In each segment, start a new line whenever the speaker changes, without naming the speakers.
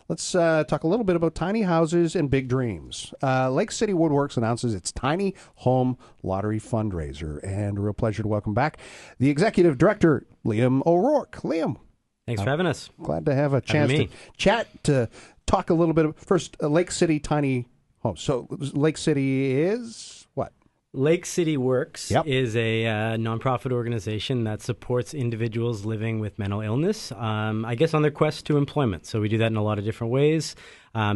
Let's talk a little bit about tiny houses and big dreams. Lake City Woodworks announces its Tiny Home Lottery fundraiser, and a real pleasure to welcome back the executive director, Liam O'Rourke. Liam,
thanks for having us.
glad to have a chance to chat, to talk a little bit of, first, Lake City Tiny Home. So Lake City is what?
Lake City Works is a nonprofit organization that supports individuals living with mental illness, I guess on their quest to employment. So we do that in a lot of different ways.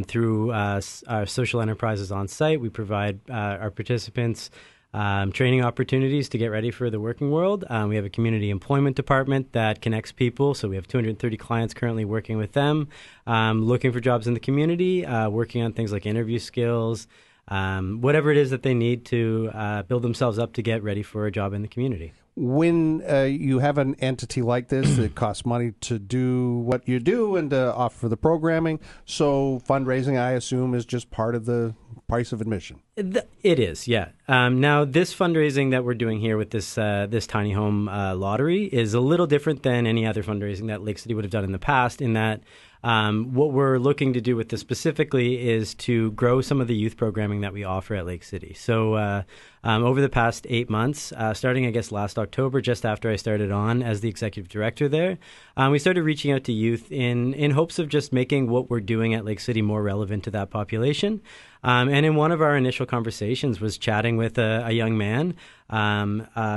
Through our social enterprises on site, we provide our participants training opportunities to get ready for the working world. We have a community employment department that connects people. So we have 230 clients currently working with them, looking for jobs in the community, working on things like interview skills, whatever it is that they need to build themselves up to get ready for a job in the community.
When you have an entity like this, it costs money to do what you do and to offer the programming. So fundraising, I assume, is just part of the price of admission.
It is, yeah. Now, this fundraising that we're doing here with this tiny home lottery is a little different than any other fundraising that Lake City would have done in the past, in that what we're looking to do with this specifically is to grow some of the youth programming that we offer at Lake City. So over the past 8 months, starting, I guess, last October, just after I started on as the executive director there, we started reaching out to youth in hopes of just making what we're doing at Lake City more relevant to that population. And in one of our initial conversations was chatting with a young man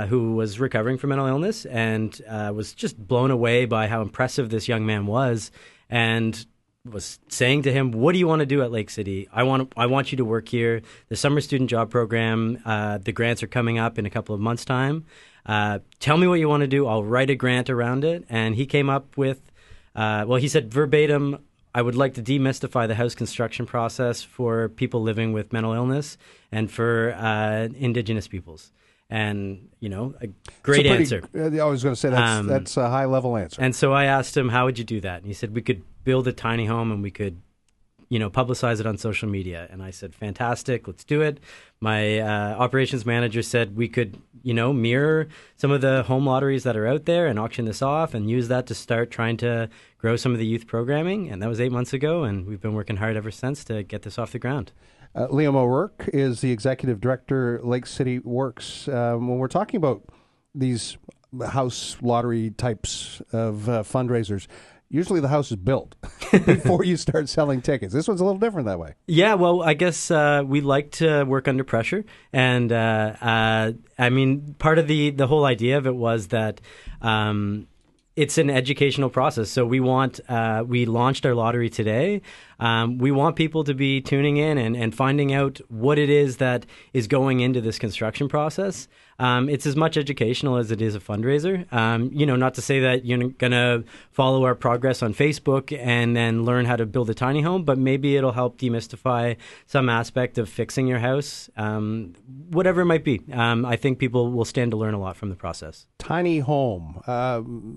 who was recovering from mental illness and was just blown away by how impressive this young man was, and was saying to him, "What do you want to do at Lake City? I want you to work here. The summer student job program, the grants are coming up in a couple of months' time. Tell me what you want to do. I'll write a grant around it." And he came up with, he said verbatim, "I would like to demystify the house construction process for people living with mental illness and for Indigenous peoples." And, a great answer.
I was going to say that's a high-level answer.
And so I asked him, how would you do that? And he said, we could build a tiny home and we could, publicize it on social media. And I said, fantastic, let's do it. My operations manager said we could, mirror some of the home lotteries that are out there and auction this off and use that to start trying to grow some of the youth programming. And that was 8 months ago, and we've been working hard ever since to get this off the ground.
Liam O'Rourke is the executive director, Lake City Works. When we're talking about these house lottery types of fundraisers, usually the house is built before you start selling tickets. This one's a little different that way.
Yeah, well, I guess we like to work under pressure. And part of the whole idea of it was that it's an educational process. So we launched our lottery today. We want people to be tuning in and finding out what it is that is going into this construction process. It's as much educational as it is a fundraiser. Not to say that you're going to follow our progress on Facebook and then learn how to build a tiny home, but maybe it'll help demystify some aspect of fixing your house, whatever it might be. I think people will stand to learn a lot from the process.
Tiny home.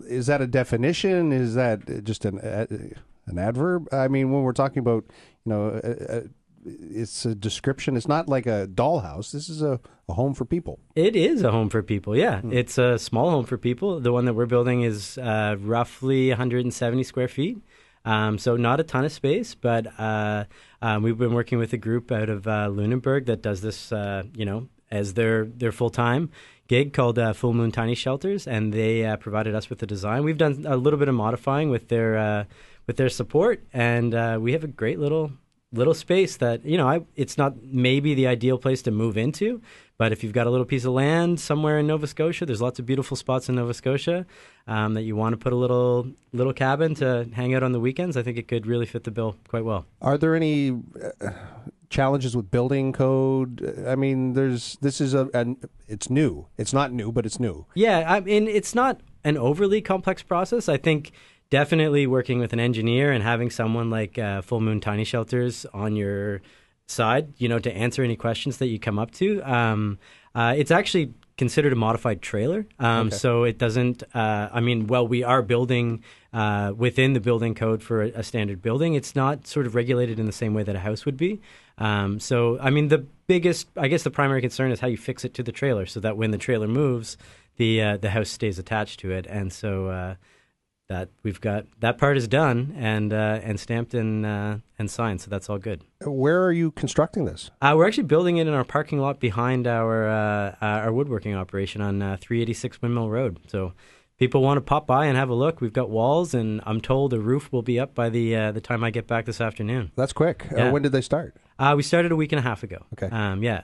Is that a definition? Is that just an adverb? I mean, when we're talking about, it's a description. It's not like a dollhouse. This is a home for people.
It is a home for people, yeah. It's a small home for people. The one that we're building is roughly 170 square feet. So not a ton of space, but we've been working with a group out of Lunenburg that does this, as their full-time gig called Full Moon Tiny Shelters, and they provided us with the design. We've done a little bit of modifying with their support, and we have a great little space that, it's not maybe the ideal place to move into, but if you've got a little piece of land somewhere in Nova Scotia, there's lots of beautiful spots in Nova Scotia that you want to put a little cabin to hang out on the weekends. I think it could really fit the bill quite well.
Are there any challenges with building code? I mean, it's new. It's not new, but it's new.
Yeah, I mean, it's not an overly complex process. I think definitely working with an engineer and having someone like Full Moon Tiny Shelters on your side, to answer any questions that you come up to. It's actually considered a modified trailer. Okay. So it doesn't, we are building within the building code for a standard building. It's not sort of regulated in the same way that a house would be. The primary concern is how you fix it to the trailer so that when the trailer moves, the house stays attached to it. And so we've got that part is done and stamped and signed, so that's all good.
Where are you constructing this?
We're actually building it in our parking lot behind our woodworking operation on 386 Windmill Road. So people want to pop by and have a look. We've got walls, and I'm told the roof will be up by the time I get back this afternoon.
That's quick.
Yeah.
When did they start?
We started a week and a half ago.
Okay.
Yeah.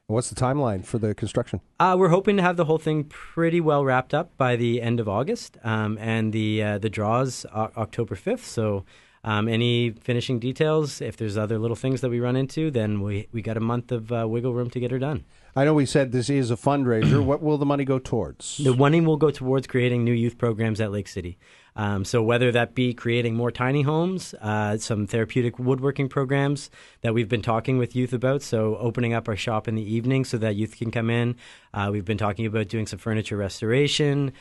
What's the timeline for the construction?
We're hoping to have the whole thing pretty well wrapped up by the end of August, and the draws October 5th. So any finishing details, if there's other little things that we run into, then we got a month of wiggle room to get her done.
I know we said this is a fundraiser. What will the money go towards?
The money will go towards creating new youth programs at Lake City. So whether that be creating more tiny homes, some therapeutic woodworking programs that we've been talking with youth about, so opening up our shop in the evening so that youth can come in. We've been talking about doing some furniture restoration,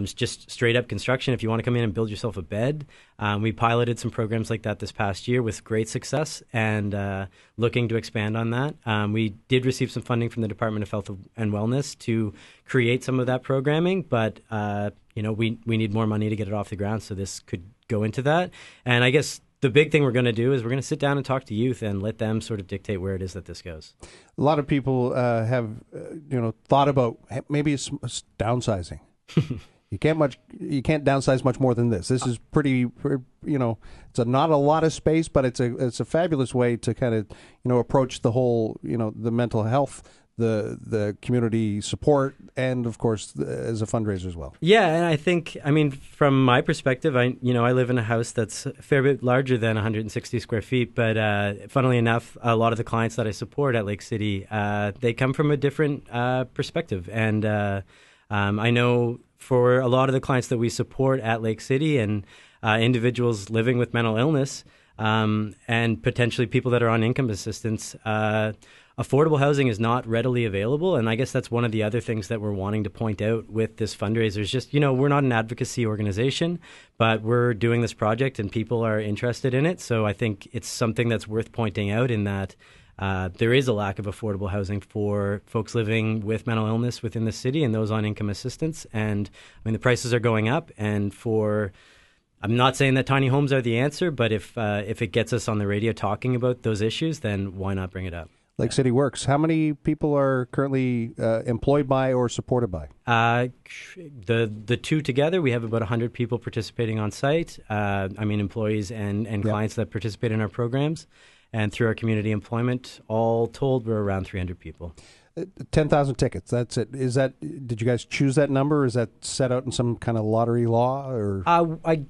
just straight up construction if you want to come in and build yourself a bed. We piloted some programs like that this past year with great success, and looking to expand on that. We did receive some funding from the Department of Health and Wellness to create some of that programming, but we need more money to get it off the ground, so this could go into that. And I guess the big thing we're going to do is we're going to sit down and talk to youth and let them sort of dictate where it is that this goes.
A lot of people have thought about maybe it's downsizing. You can't downsize much more than this. This is pretty, it's not a lot of space, but it's a fabulous way to kind of, approach the whole, the mental health, the community support, and of course as a fundraiser as well. Yeah,
and I think, from my perspective, I live in a house that's a fair bit larger than 160 square feet, but funnily enough, a lot of the clients that I support at Lake City, they come from a different perspective, and I know for a lot of the clients that we support at Lake City and individuals living with mental illness and potentially people that are on income assistance, affordable housing is not readily available. And I guess that's one of the other things that we're wanting to point out with this fundraiser is just, we're not an advocacy organization, but we're doing this project and people are interested in it. So I think it's something that's worth pointing out in that there is a lack of affordable housing for folks living with mental illness within the city and those on income assistance. And the prices are going up. And I'm not saying that tiny homes are the answer, but if it gets us on the radio talking about those issues, then why not bring it up?
Lake City Works. How many people are currently employed by or supported by?
The two together, we have about 100 people participating on site. Employees and clients that participate in our programs. And through our community employment, all told, we're around 300 people.
10,000 tickets. That's it. Did you guys choose that number? Is that set out in some kind of lottery law? Or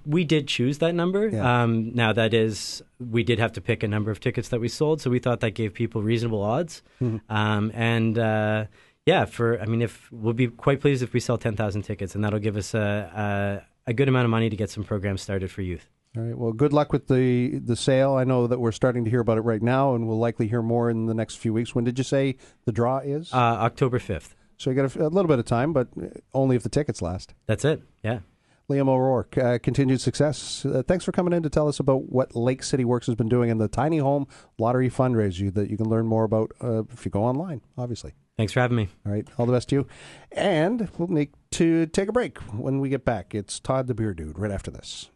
we did choose that number.
Yeah.
Now that is, we did have to pick a number of tickets that we sold, so we thought that gave people reasonable odds. Mm-hmm. We'll be quite pleased if we sell 10,000 tickets, and that'll give us a good amount of money to get some programs started for youth.
All right. Well, good luck with the sale. I know that we're starting to hear about it right now, and we'll likely hear more in the next few weeks. When did you say the draw is?
October 5th.
So you got a little bit of time, but only if the tickets last.
That's it. Yeah.
Liam O'Rourke, continued success. Thanks for coming in to tell us about what Lake City Works has been doing in the Tiny Home Lottery fundraiser that you can learn more about if you go online, obviously.
Thanks for having me.
All right. All the best to you. And we'll need to take a break. When we get back, it's Todd the Beer Dude right after this.